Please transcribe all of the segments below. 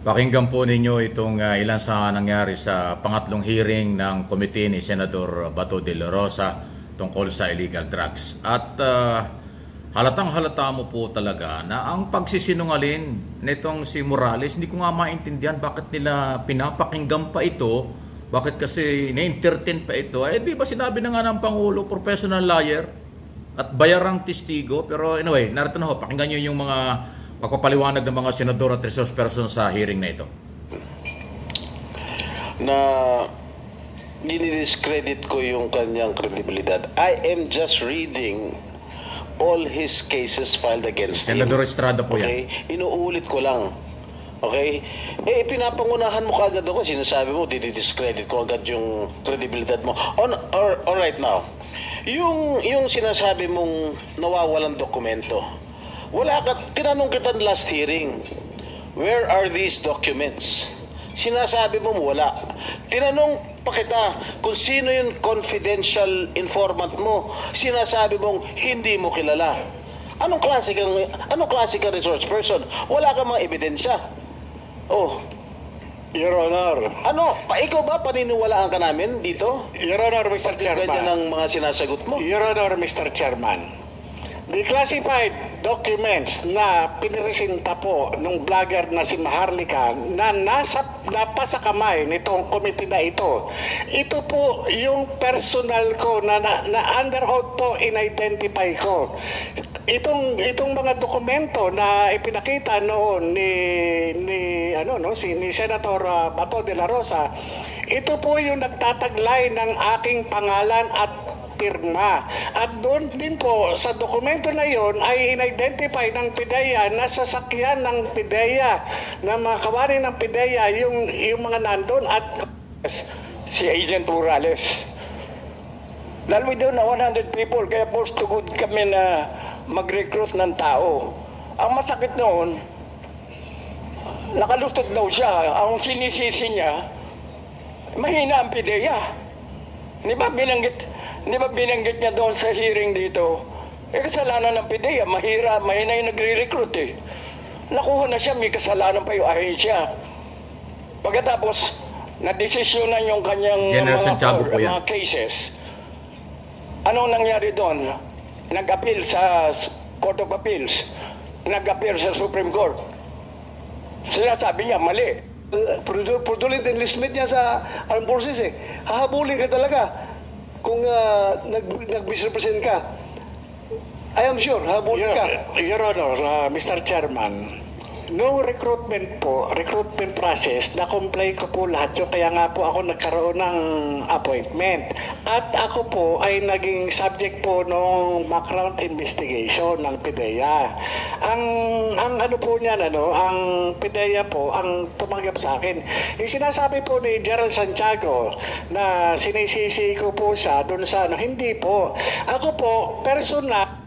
Pakinggan po ninyo itong ilan sa nangyari sa pangatlong hearing ng komite ni Senador Bato de la Rosa tungkol sa illegal drugs. At halatang halata mo po talaga na ang pagsisinungalin nitong si Morales, hindi ko nga maintindihan bakit nila pinapakinggan pa ito, bakit kasi na-entertain pa ito. Eh di ba sinabi na nga ng Pangulo, professional liar at bayarang testigo. Pero anyway, narito na ho, pakinggan nyo yung mga pagpapaliwanag ng mga senador at resource person sa hearing na ito. Na dinidiscredit ko yung kanyang kredibilidad. I am just reading all his cases filed against him. Senador Estrada po yan. Inuulit ko lang. Okay? Eh, pinapangunahan mo kagad ako. Sinasabi mo, dinidiscredit ko agad yung kredibilidad mo. All right now, yung sinasabi mong nawawalang dokumento, wala ka, tinanong kita last hearing, where are these documents? Sinasabi mo wala. Tinanong pa kita kung sino yung confidential informant mo. Sinasabi mong hindi mo kilala. Anong klase kang resource person? Wala kang mga ebidensya. Oh, Your Honor. Ikaw ba paniniwalaan ka namin dito? Your Honor, Mr. Chairman. Ganyan ang mga sinasagot mo. Your Honor, Mr. Chairman. The classified documents na piniresenta po ng vlogger na si Maharlika na napasa kamay nitong committee na ito po yung personal ko na under oath po in-identify ko. Itong mga dokumento na ipinakita noon ni Senator Bato de la Rosa, ito po yung nagtataglay ng aking pangalan at pirma. At doon din po sa dokumento na yon ay in-identify ng PIDEA na sasakyan ng PIDEA, na mga kawani ng PIDEA yung mga nandun at si Agent Morales. Dahil we doon na 100 people, kaya forced to good kami na mag-recruit ng tao. Ang masakit noon, nakalustot daw siya. Ang sinisisi niya, mahina ang PIDEA. Di ba binanggit niya doon sa hearing dito? Kasalanan ng PIDEA, mahina yung nagre-recruit eh. Nakuha na siya, may kasalanan pa yung ahensya. Pagkatapos, nadesisyonan yung kanyang mga cases. Anong nangyari doon? Nag-appeal sa Court of Appeals. Nag-appeal sa Supreme Court. Sinasabi niya, mali. Fraudulent enlistment niya sa armed forces eh. Hahabulin ka talaga kung nag-misrepresent ka. I am sure, hahabulin ka. Your Honor, Mr. Chairman, no recruitment process, na-comply ko po lahat yun. Kaya nga po ako nagkaroon ng appointment. At ako po ay naging subject po ng background investigation ng PIDEA. Ang ano po niyan, ang PIDEA po, ang tumanggap sa akin. Yung sinasabi po ni Gerald Santiago na sinisisi ko po siya doon sa hindi po. Ako po, personal.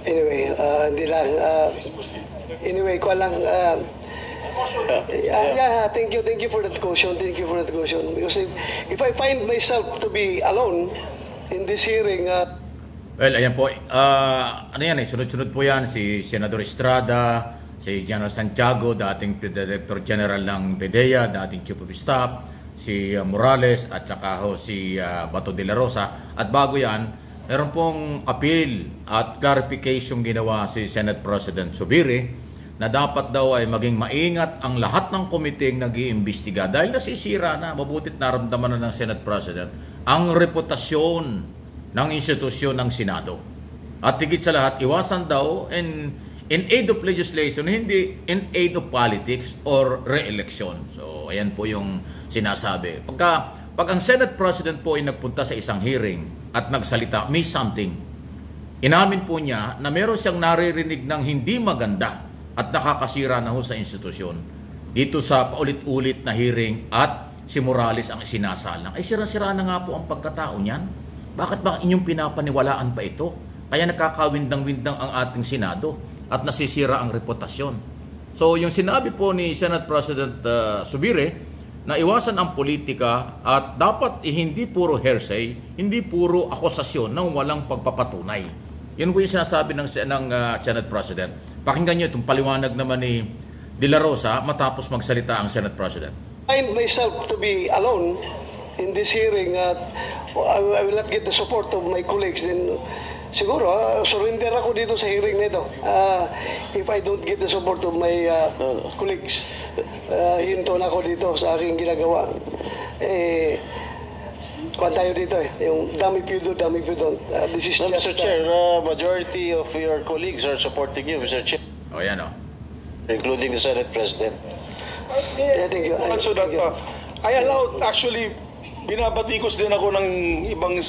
Anyway, hindi lang. Anyway, ko lang. Thank you for that caution. Thank you for that caution. Because if I find myself to be alone in this hearing, well, ayan po. Sunod-sunod po yan. Si Senador Estrada, si General Santiago, dating Director General ng PIDEA, dating Chief of Staff, si Morales, at saka si Bato de la Rosa. At bago yan, meron pong appeal at clarification ginawa si Senate President Zubiri na dapat daw ay maging maingat ang lahat ng komiteng nag-iimbestiga dahil nasisira na, mabutit naramdaman na ng Senate President ang reputasyon ng institusyon ng Senado. At higit sa lahat, iwasan daw in aid of legislation, hindi in aid of politics or re-election. So, ayan po yung sinasabi. Pag ang Senate President po ay nagpunta sa isang hearing at nagsalita, may something. Inamin po niya na meron siyang naririnig ng hindi maganda at nakakasira na ho sa institusyon. Dito sa paulit-ulit na hearing at si Morales ang sinasalang. Ay sira-sira na nga po ang pagkatao niyan. Bakit ba inyong pinapaniwalaan pa ito? Kaya nakakawindang-windang ang ating Senado at nasisira ang reputasyon. So yung sinabi po ni Senate President Zubiri, na iwasan ang politika at dapat hindi puro hearsay, hindi puro akusasyon ng walang pagpapatunay. Yun po yung sinasabi ng Senate President. Pakinggan nyo itong paliwanag naman ni De La Rosa matapos magsalita ang Senate President. Find myself to be alone in this hearing at I will not get the support of my colleagues, then siguro surrender ako dito sa hearing nito. If I don't get the support of my colleagues, hinto na ako dito sa aking ginagawa. Kuhan tayo dito yung dami pido. This is No, just... Mr. Chair, majority of your colleagues are supporting you, Mr. Chair, O yan o. including the Senate President. Yeah, thank you. So that, I allowed, actually, binabatikos din ako ng ibang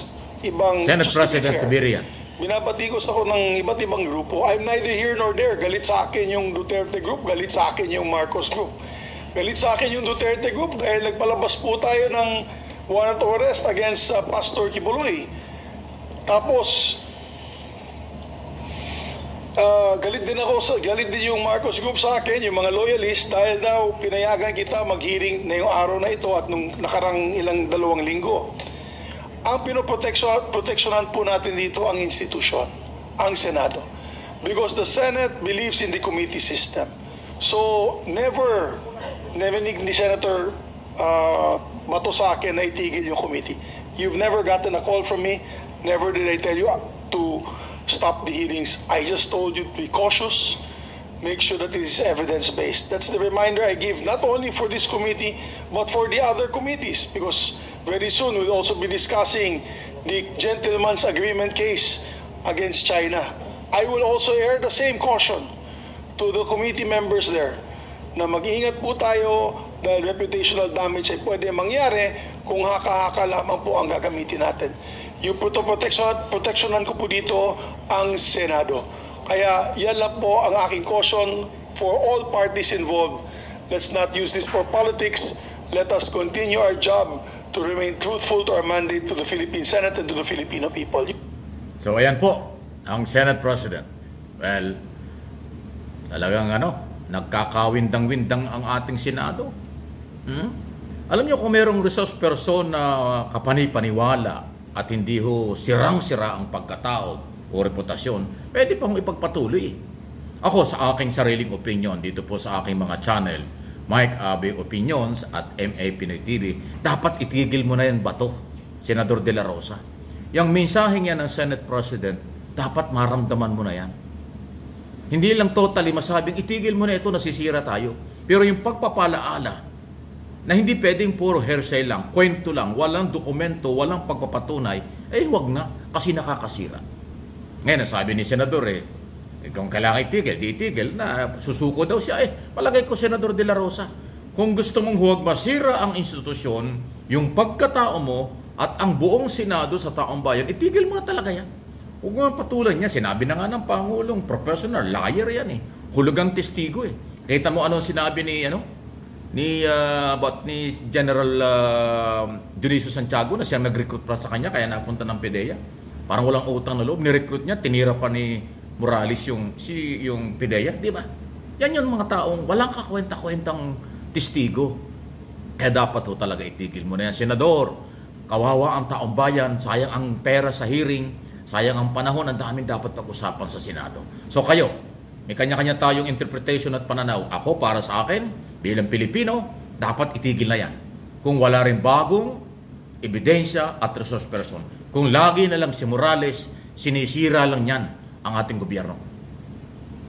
Senate just to be President fair, Tibirian. Binabatikos ako ng iba't ibang grupo. I'm neither here nor there. Galit sa akin yung Duterte Group, galit sa akin yung Marcos Group. Galit sa akin yung Duterte Group dahil nagpalabas po tayo ng warrant of arrest against Pastor Kibuloy. Tapos, galit din yung Marcos Group sa akin, yung mga loyalist, dahil daw pinayagan kita mag-hearing na yung araw na ito at nung nakarang ilang 2 linggo. Ang pinoproteksyonan po natin dito ang institusyon, ang Senado. Because the Senate believes in the committee system. So, never ni Senator Bato sa akin na itigil yung committee. You've never gotten a call from me. Never did I tell you to stop the hearings. I just told you to be cautious. Make sure that it is evidence-based. That's the reminder I give not only for this committee, but for the other committees. Because very soon we'll also be discussing the gentleman's agreement case against China. I will also air the same caution to the committee members there na mag-ingat po tayo dahil reputational damage ay pwede mangyari kung haka-haka lamang po ang gagamitin natin. Yung protectionan ko po dito ang Senado. Kaya yan lang po ang aking caution for all parties involved. Let's not use this for politics. Let us continue our job to remain truthful to our mandate to the Philippine Senate and to the Filipino people. So ayan po, ang Senate President. Well, talagang nagkakawindang-windang ang ating Senado. Alam niyo kung merong resource person na kapani-paniwala at hindi ho sirang-sira ang pagkatao o reputasyon, pwede pa hong ipagpatuloy. Ako sa aking sariling opinion dito po sa aking mga channel, Mike Abe Opinions at MA Pinoy TV, dapat itigil mo na yan Bato, Senador De La Rosa. Yung mensaheng yan ng Senate President, dapat maramdaman mo na yan. Hindi lang totally masabing itigil mo na ito, nasisira tayo. Pero yung pagpapalaala na hindi pwedeng puro hearsay lang, kwento lang, walang dokumento, walang pagpapatunay, huwag na kasi nakakasira. Ngayon, sabi ni Senador kung kailangan itigil, di itigil, na susuko daw siya. Palagay ko, Senador De La Rosa, kung gusto mong huwag masira ang institusyon, yung pagkatao mo at ang buong Senado sa taong bayan, itigil mo na talaga yan. Huwag mo patulan niya. Sinabi na nga ng Pangulong, professional, liar yan hulugang testigo Kita mo ano sinabi ni General Dionisio Santiago na siyang nag-recruit pa sa kanya kaya napunta ng PDEA. Parang walang utang na loob. Ni-recruit niya, tinira pa ni Morales yung PDEA. Di ba? Yan yung mga taong walang kakwenta-kwentang testigo. Kaya dapat talaga itigil mo na yan. Senador, kawawa ang taong bayan, sayang ang pera sa hearing, sayang ang panahon, ang daming dapat pag-usapan sa Senado. So kayo, may kanya-kanya tayong interpretation at pananaw. Ako, para sa akin, bilang Pilipino, dapat itigil na yan. Kung wala rin bagong ebidensya at resource person. Kung lagi na lang si Morales, sinisira lang yan ang ating gobyerno.